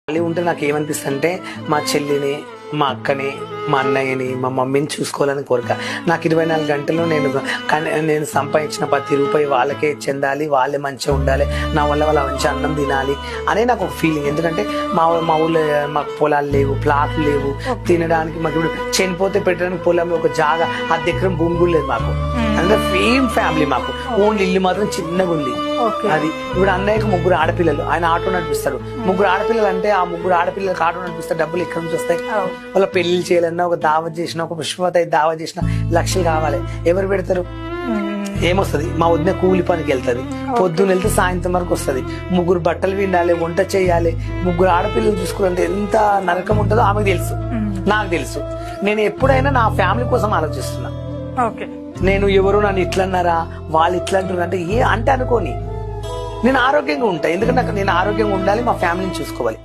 ఖాళీ ఉంటే నాకు ఏమనిపిస్తుంది అంటే మా చెల్లిని, మా అక్కని, మా అన్నయ్యని, మా మమ్మీని చూసుకోవాలని కోరిక. నాకు 24 గంటలు నేను సంపాదించిన ప్రతి రూపాయి వాళ్ళకే చెందాలి, వాళ్ళే మంచిగా ఉండాలి, నా వల్ల వాళ్ళ మంచి అన్నం తినాలి అనే నాకు ఒక ఫీలింగ్. ఎందుకంటే మా ఊళ్ళో మాకు పొలాలు లేవు, ప్లాట్లు లేవు, తినడానికి మాకు ఇప్పుడు చనిపోతే పెట్టడానికి పొలంలో ఒక జాగా 10 ఎకరం భూమి కూడా లేదు మాకు. అంటే సేమ్ ఫ్యామిలీ మాకు, ఓన్లీ ఇల్లు మాత్రం చిన్నగా ఉంది. అది ఇప్పుడు అన్నయ్యకు 3 ఆడపిల్లలు, ఆయన ఆటో నడిపిస్తాడు. 3 ఆడపిల్లలు అంటే ఆ 3 ఆడపిల్లలకి ఆటో నడిపిస్తే డబ్బులు ఎక్కడి నుంచి వస్తాయి? వాళ్ళ పెళ్లి చేయాలన్నా, ఒక దావత్ చేసినా, ఒక పుష్పవతి దావత్ చేసినా లక్షలు కావాలి. ఎవరు పెడతారు? ఏమొస్తుంది? మా వదిన కూలి పనికి వెళ్తుంది, పొద్దున్న వెళ్తే సాయంత్రం వరకు వస్తుంది. 3 బట్టలు విండాలి, వంట చేయాలి, 3 ఆడపిల్లలు చూసుకోవాలంటే ఎంత నరకం ఉంటుందో ఆమెకు తెలుసు, నాకు తెలుసు. నేను ఎప్పుడైనా నా ఫ్యామిలీ కోసం ఆలోచిస్తున్నా. నేను ఎవరు నన్ను ఇట్లన్నారా, వాళ్ళు ఇట్లా అంటున్నారు అంటే అంటే అనుకోని నేను ఆరోగ్యంగా ఉంటా. ఎందుకంటే నేను ఆరోగ్యంగా ఉండాలి, మా ఫ్యామిలీని చూసుకోవాలి.